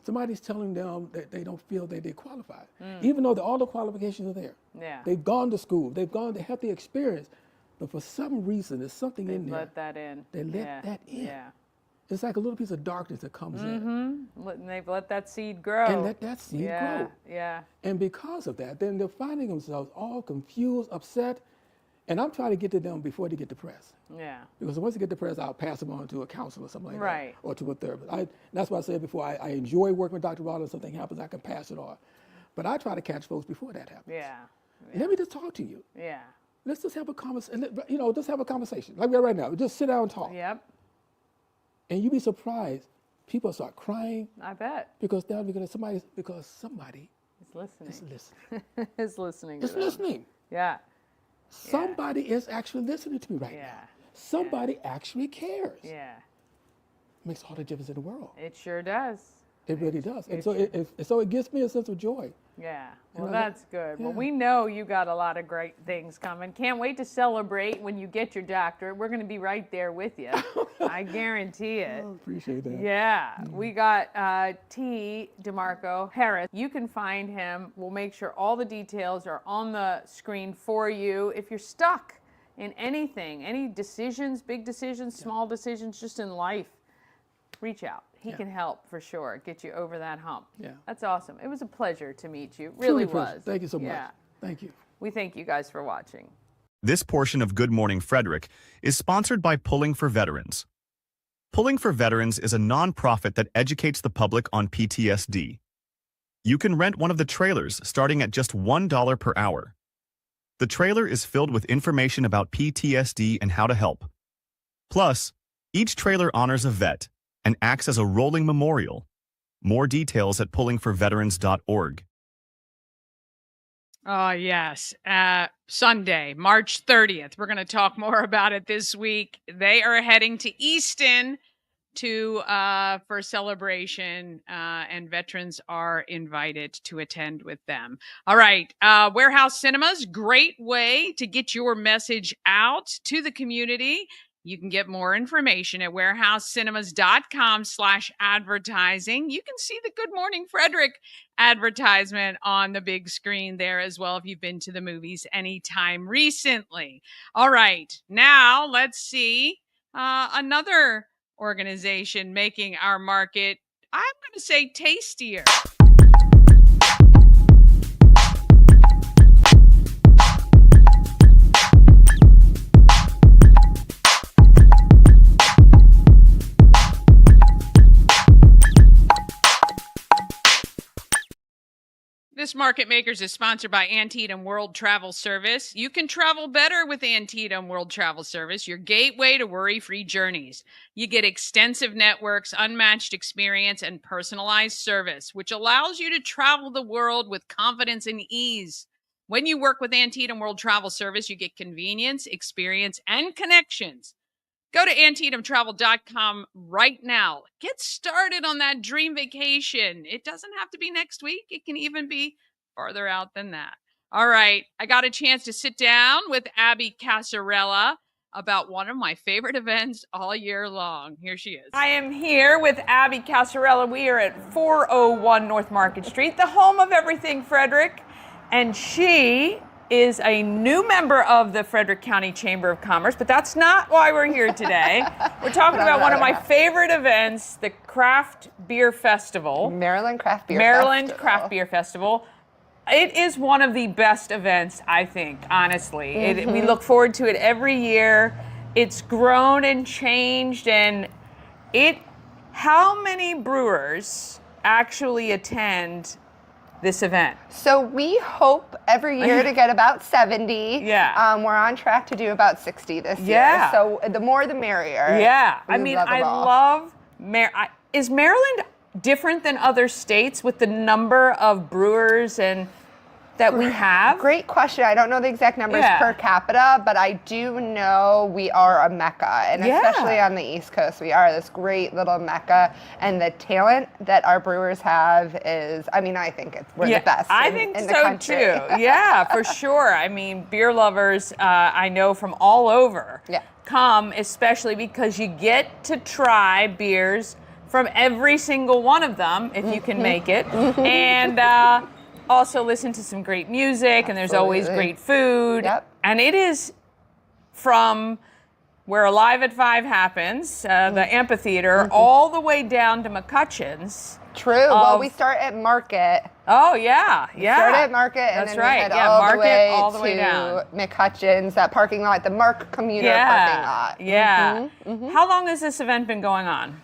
Speaker 12: Somebody's telling them that they don't feel that they're qualified, even though all the qualifications are there.
Speaker 6: Yeah.
Speaker 12: They've gone to school, they have the experience, but for some reason there's something in there.
Speaker 6: They let that in.
Speaker 12: They let that in.
Speaker 6: Yeah.
Speaker 12: It's like a little piece of darkness that comes in.
Speaker 6: And they've let that seed grow.
Speaker 12: And let that seed grow.
Speaker 6: Yeah.
Speaker 12: And because of that, then they're finding themselves all confused, upset, And I'm trying to get to them before they get depressed.
Speaker 6: Yeah.
Speaker 12: Because once they get depressed, I'll pass them on to a counselor or something like
Speaker 6: Right.
Speaker 12: that, or to a therapist. That's why I said before, I enjoy working with Dr. Rollins. If something happens, I can pass it on. But I try to catch folks before that happens.
Speaker 6: Yeah.
Speaker 12: Let me just talk to you.
Speaker 6: Yeah.
Speaker 12: Let's just have a conversation. Just have a conversation like we are right now. Just sit down and talk.
Speaker 6: Yep.
Speaker 12: And you'd be surprised. People start crying.
Speaker 6: I bet.
Speaker 12: Because somebody
Speaker 6: It's listening.
Speaker 12: is listening.
Speaker 6: Is listening.
Speaker 12: It's listening.
Speaker 6: Yeah.
Speaker 12: Somebody is actually listening to me right now. Somebody actually cares.
Speaker 6: Yeah.
Speaker 12: Makes all the difference in the world.
Speaker 6: It sure does.
Speaker 12: It really does. And so it gives me a sense of joy.
Speaker 6: Yeah. Well, that's good. Well, we know you got a lot of great things coming. Can't wait to celebrate when you get your doctorate. We're going to be right there with you. I guarantee it.
Speaker 12: I appreciate that.
Speaker 6: Yeah. We got Demarco Harris. You can find him. We'll make sure all the details are on the screen for you. If you're stuck in anything, any decisions, big decisions, small decisions, just in life, reach out. He can help for sure, get you over that hump.
Speaker 12: Yeah.
Speaker 6: That's awesome. It was a pleasure to meet you. Really
Speaker 12: Truly
Speaker 6: was.
Speaker 12: Thank you so much.
Speaker 6: Yeah.
Speaker 12: Thank you.
Speaker 6: We thank you guys for watching.
Speaker 13: This portion of Good Morning Frederick is sponsored by Pulling for Veterans. Pulling for Veterans is a nonprofit that educates the public on PTSD. You can rent one of the trailers starting at just $1 per hour. The trailer is filled with information about PTSD and how to help. Plus, each trailer honors a vet and acts as a rolling memorial. More details at pullingforveterans.org.
Speaker 6: Oh, yes. Sunday, March 30th. We're going to talk more about it this week. They are heading to Easton for celebration, and veterans are invited to attend with them. All right. Warehouse Cinemas, great way to get your message out to the community. You can get more information at warehousecinemas.com/advertising. You can see the Good Morning Frederick advertisement on the big screen there as well if you've been to the movies anytime recently. All right, now let's see another organization making our market, I'm going to say, tastier. This Market Makers is sponsored by Antietam World Travel Service. You can travel better with Antietam World Travel Service, your gateway to worry-free journeys. You get extensive networks, unmatched experience, and personalized service, which allows you to travel the world with confidence and ease. When you work with Antietam World Travel Service, you get convenience, experience, and connections. Go to AntietamTravel.com right now. Get started on that dream vacation. It doesn't have to be next week. It can even be farther out than that. All right. I got a chance to sit down with Abby Casarella about one of my favorite events all year long. Here she is. I am here with Abby Casarella. We are at 401 North Market Street, the home of everything Frederick. And she is a new member of the Frederick County Chamber of Commerce, but that's not why we're here today. We're talking about one of my favorite events, the Craft Beer Festival.
Speaker 14: Maryland Craft Beer
Speaker 6: Festival. It is one of the best events, I think, honestly. We look forward to it every year. It's grown and changed, and how many brewers actually attend this event?
Speaker 14: So we hope every year to get about 70.
Speaker 6: Yeah.
Speaker 14: We're on track to do about 60 this year. So the more the merrier.
Speaker 6: Yeah. I mean, I love is Maryland different than other states with the number of brewers and that we have?
Speaker 14: Great question. I don't know the exact numbers per capita, but I do know we are a mecca, and especially on the East Coast, we are this great little mecca, and the talent that our brewers have is, I mean, I think we're the best in the country.
Speaker 6: Too. Yeah, for sure. I mean, beer lovers, I know from all over come, especially because you get to try beers from every single one of them, if you can make it, and also listen to some great music, and there's always great food. And it is from where Alive at 5 happens, the amphitheater, all the way down to McCutcheon's.
Speaker 14: True. Well, we start at Market.
Speaker 6: Oh, yeah.
Speaker 14: We start at Market, and
Speaker 6: That's
Speaker 14: then
Speaker 6: right.
Speaker 14: we head
Speaker 6: Market
Speaker 14: all the way
Speaker 6: down.
Speaker 14: to McCutcheon's, that parking lot, the Mark commuter parking lot.
Speaker 6: Yeah. How long has this event been going on?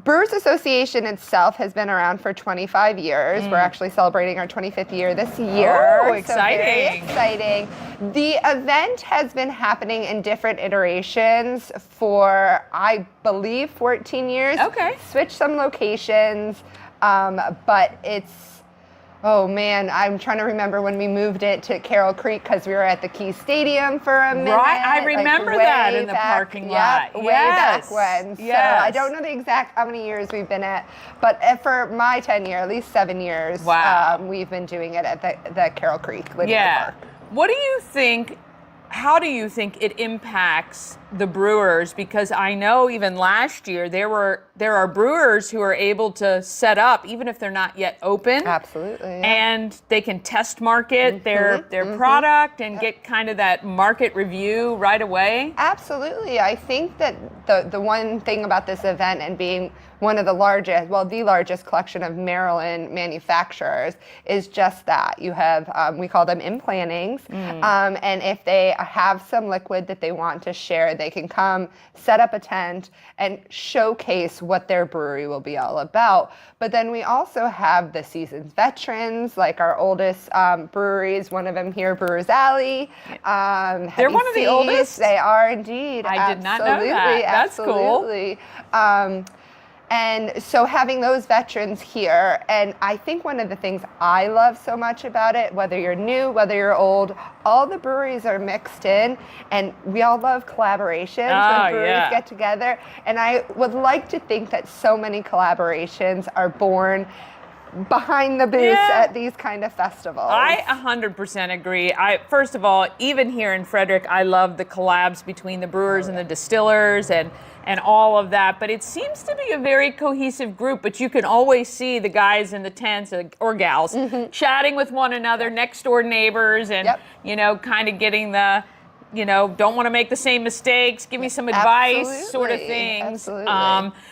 Speaker 14: Brewers Association itself has been around for 25 years. We're actually celebrating our 25th year this year.
Speaker 6: Oh, exciting.
Speaker 14: So very exciting. The event has been happening in different iterations for, I believe, 14 years.
Speaker 6: Okay.
Speaker 14: Switched some locations, but it's, oh man, I'm trying to remember when we moved it to Carroll Creek because we were at the Key Stadium for a minute.
Speaker 6: Right, I remember
Speaker 14: way
Speaker 6: that in the
Speaker 14: back,
Speaker 6: parking lot.
Speaker 14: Way back when.
Speaker 6: Yes.
Speaker 14: So I don't know the exact how many years we've been at, but for my tenure, at least 7 years, we've been doing it at the Carroll Creek Linear Park.
Speaker 6: What do you think? How do you think it impacts the brewers? Because I know even last year there are brewers who are able to set up even if they're not yet open.
Speaker 14: Absolutely. Yeah.
Speaker 6: And they can test market their product and get kind of that market review right away.
Speaker 14: Absolutely. I think that the one thing about this event and being one of the largest, well, the largest collection of Maryland manufacturers is just that. You have, we call them in-plannings, and if they have some liquid that they want to share, they can come, set up a tent, and showcase what their brewery will be all about. But then we also have the seasoned veterans, like our oldest breweries, one of them here, Brewers Alley.
Speaker 6: They're one of the oldest?
Speaker 14: They are indeed.
Speaker 6: I did not know that. That's
Speaker 14: absolutely. Cool. And so having those veterans here, and I think one of the things I love so much about it, whether you're new, whether you're old, all the breweries are mixed in, and we all love collaborations when breweries get together. And I would like to think that so many collaborations are born behind the booth at these kind of festivals.
Speaker 6: I 100% agree. First of all, even here in Frederick, I love the collabs between the brewers and the distillers and all of that, but it seems to be a very cohesive group, but you can always see the guys in the tents or gals chatting with one another, next door neighbors, and kind of getting the don't want to make the same mistakes, give me some advice sort of things.
Speaker 14: Absolutely.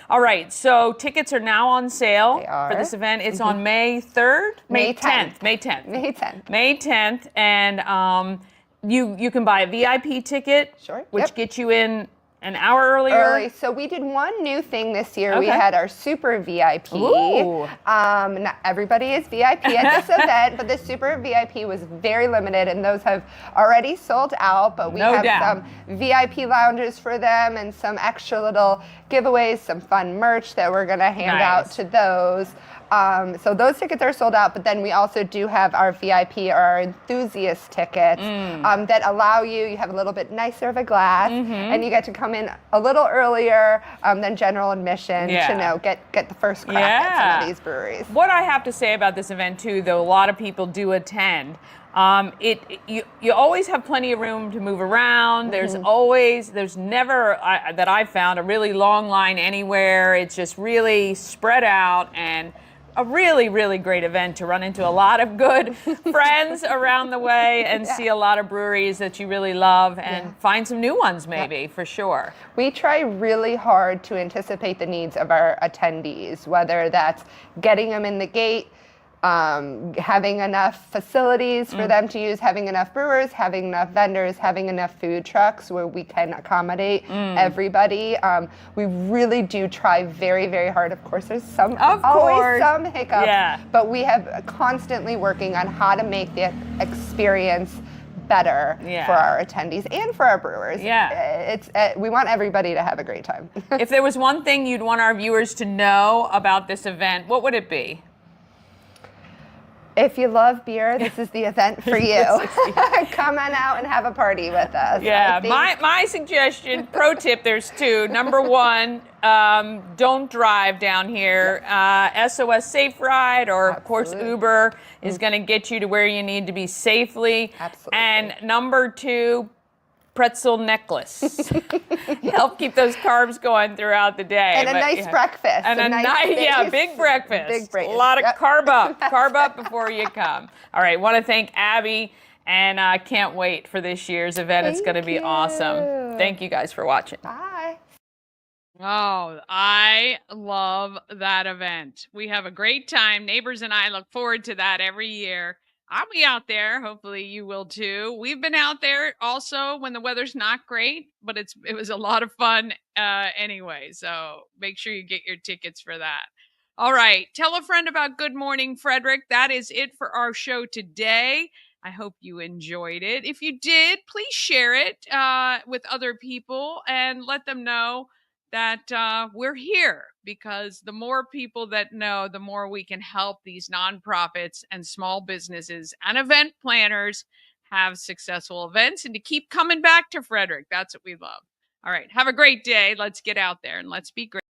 Speaker 6: All right, so tickets are now on sale for this event. It's on May 3rd?
Speaker 14: May 10th.
Speaker 6: May 10th.
Speaker 14: May 10th.
Speaker 6: May 10th, and you can buy a VIP ticket, which gets you in an hour earlier.
Speaker 14: So we did one new thing this year. We had our super VIP. Not everybody is VIP at this event, but the super VIP was very limited, and those have already sold out. But we have some VIP lounges for them and some extra little giveaways, some fun merch that we're going to hand out to those. So those tickets are sold out, but then we also do have our VIP or our enthusiast tickets that allow you have a little bit nicer of a glass, and you get to come in a little earlier than general admission to get the first crack at some of these breweries.
Speaker 6: What I have to say about this event too, though a lot of people do attend, you always have plenty of room to move around. There's never that I've found a really long line anywhere. It's just really spread out and a really, really great event to run into a lot of good friends around the way and see a lot of breweries that you really love and find some new ones maybe for sure.
Speaker 14: We try really hard to anticipate the needs of our attendees, whether that's getting them in the gate, having enough facilities for them to use, having enough brewers, having enough vendors, having enough food trucks where we can accommodate everybody. We really do try very, very hard. Of course, there's always some hiccups, but we have constantly working on how to make the experience better for our attendees and for our brewers. We want everybody to have a great time.
Speaker 6: If there was one thing you'd want our viewers to know about this event, what would it be?
Speaker 14: If you love beer, this is the event for you. Come on out and have a party with us.
Speaker 6: Yeah, my suggestion, pro tip, there's two. Number one, don't drive down here. SOS Safe Ride or, of course, Uber is going to get you to where you need to be safely.
Speaker 14: Absolutely.
Speaker 6: And number two, pretzel necklace. Help keep those carbs going throughout the day.
Speaker 14: And a nice breakfast.
Speaker 6: And a nice big breakfast.
Speaker 14: Big breakfast.
Speaker 6: A lot of carb up before you come. All right, want to thank Abby, and I can't wait for this year's event. It's going to be awesome.
Speaker 2: Thank you guys for watching.
Speaker 14: Bye.
Speaker 6: Oh, I love that event. We have a great time. Neighbors and I look forward to that every year. I'll be out there. Hopefully you will too. We've been out there also when the weather's not great, but it was a lot of fun anyway. So make sure you get your tickets for that. All right. Tell a friend about Good Morning Frederick. That is it for our show today. I hope you enjoyed it. If you did, please share it with other people and let them know that we're here, because the more people that know, the more we can help these nonprofits and small businesses and event planners have successful events and to keep coming back to Frederick. That's what we love. All right. Have a great day. Let's get out there and let's be great.